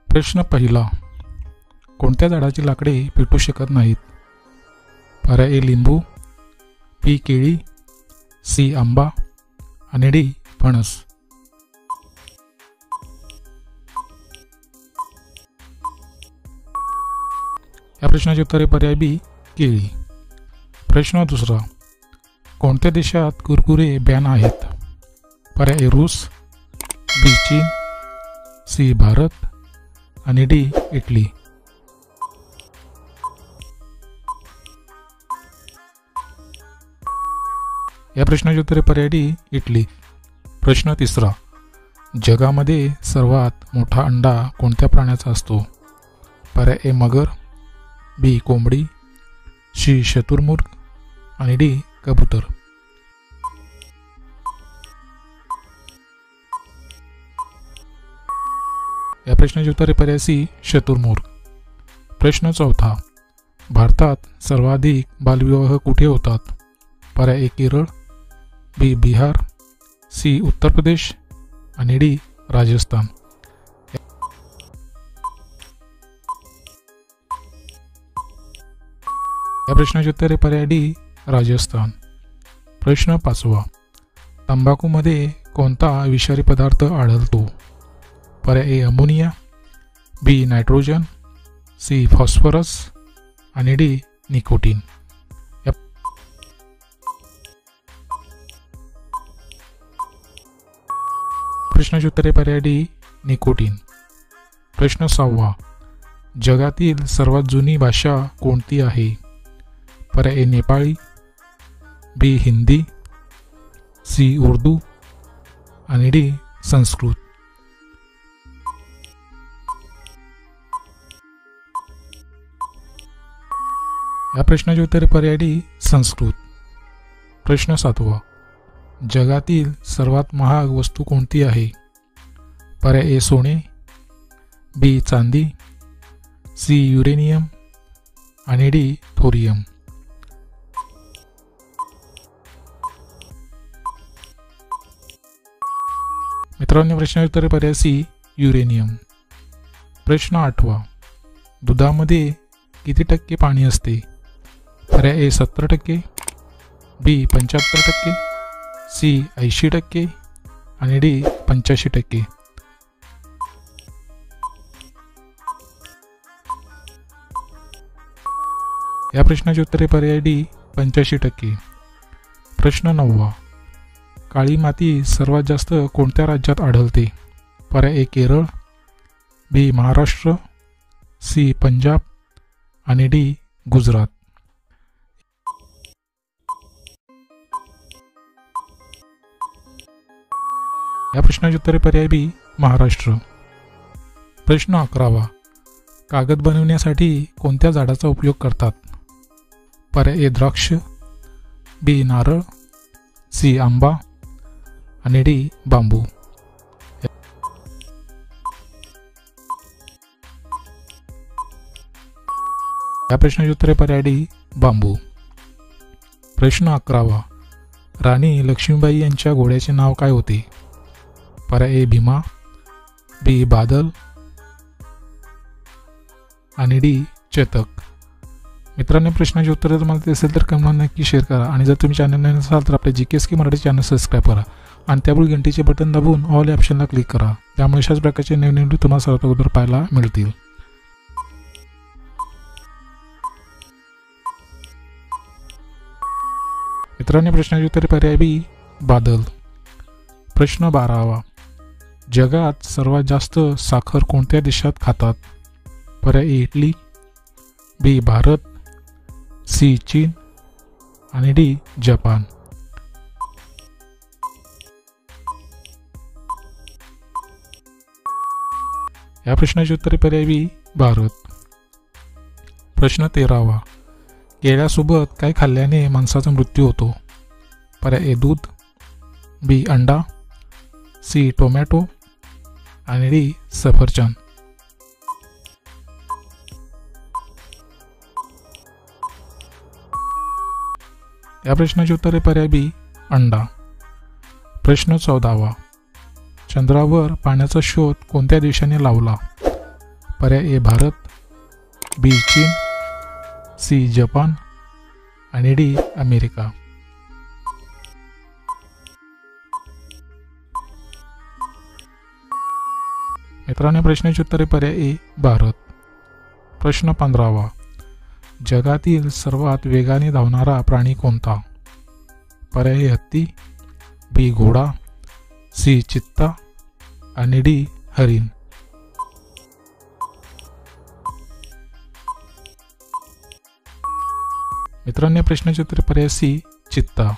प्रश्न पहिला, कोणत्या झाडाची लाकडे पेटू शकत नाहीत? पर्याय ए लिंबू, बी केळी, सी आंबा आणि डी फणस. या प्रश्नाचे उत्तर आहे पर्याय बी केळी. प्रश्न दुसरा, कोणत्या देशात कुरकुरे बॅन आहेत? पर्याय ए रूस, बी चीन, सी भारत आणि डी इटली. या प्रश्नाचे उत्तर आहे पर्याय डी इटली. प्रश्न तिसरा, जगामध्ये सर्वात मोठा अंडा कोणत्या प्राण्याचा असतो? पर्याय ए मगर, बी कोंबडी, सी शुतुरमुर्ग आणि डी कबूतर. या प्रश्नाचे उत्तर आहे पर्याय सी शुतुरमुर्ग. प्रश्न चौथा, भारतात सर्वाधिक बालविवाह कुठे होतात? पर्याय ए केरळ, बी बिहार, सी उत्तर प्रदेश आणि डी राजस्थान. या प्रश्नाचे उत्तर आहे पर्याय डी राजस्थान. प्रश्न पाचवा, तंबाखूमध्ये कोणता विषारी पदार्थ आढळतो? पर्याय A ammonia, B nitrogen, C phosphorus आणि डी निकोटीन. प्रश्नाचे उत्तर आहे पर्याय डी निकोटीन. प्रश्न सहावा, जगातील सर्वात जुनी भाषा कोणती आहे? पर्याय ए नेपाळी, बी हिंदी, सी उर्दू आणि डी संस्कृत. या प्रश्नाचे उत्तर पर्याय डी संस्कृत. प्रश्न सातवा, जगातील सर्वात महाग वस्तू कोणती आहे? पर्याय ए सोने, बी चांदी, सी युरेनियम आणि डी थोरियम. मित्रांनो, प्रश्नाचे उत्तर पर्याय सी युरेनियम. प्रश्न आठवा, दुधामध्ये किती टक्के पाणी असते? पर्याय ए 70%, बी 75%, सी 80% आणि डी 85%. या प्रश्नाचे उत्तर पर्याय डी 85%. प्रश्न नववा, काळी माती सर्वात जास्त कोणत्या राज्यात आढळते? पर्याय ए केरळ, बी महाराष्ट्र, सी पंजाब आणि डी गुजरात. या प्रश्नाचे उत्तर पर्याय बी महाराष्ट्र. प्रश्न 11वा, कागद बनवण्यासाठी कोणत्या झाडाचा उपयोग करतात? पर्याय ए द्राक्ष, बी नारळ, सी आंबा आणि डी बांबू. या प्रश्नाचे उत्तर पर्याय डी बांबू. प्रश्न 11वा, राणी लक्ष्मीबाई यांच्या घोड्याचे नाव काय होते? पर्याय ए भीमा, बी बादल आणि डी चेतक. मित्रांनो, प्रश्नाचे उत्तर तुम्हाला असेल तर कमेंट नक्की शेअर करा आणि जर तुम्ही चॅनल नवीन असाल तर आपल्या GKSK मराठी चॅनल सबस्क्राईब करा आणि त्यापुढे घंटीचे बटन दाबून ऑल या ऑप्शनला क्लिक करा. त्यामुळे अशाच प्रकारचे नवीन व्हिडिओ तुम्हाला सर्वात अगोदर पाहायला मिळतील. मित्रांनो, प्रश्नाचे उत्तर पर्याय बी बादल. प्रश्न 12वा, जगात सर्वात जास्त साखर कोणत्या देशात खातात? पर्याय A Italy, B Bharat, C Cheen आणि डी जपान. या प्रश्नाचे उत्तर पर्याय बी भारत. प्रश्न 13वा, केळ्यासोबत काय खाल्ल्याने माणसाचा मृत्यू होतो? पर्याय ए दूध, बी अंडा, सी टोमॅटो आणि डी सफरचंद. या प्रश्नाचे उत्तर पर्याय बी अंडा. प्रश्न 14वा, चंद्रावर पाण्याचा शोध कोणत्या देशाने लावला? पर्याय ए भारत, बी चीन, सी जपान आणि डी अमेरिका. मित्रांनो, प्रश्नाची उत्तरे पर्याय ए भारत. प्रश्न 15वा. जगातील सर्वात वेगाने धावणारा प्राणी कोणता? पर्याय ए हत्ती, बी घोडा, सी चित्ता आणि डी हरिण. मित्रांनो, प्रश्नाचे उत्तर पर्याय सी चित्ता.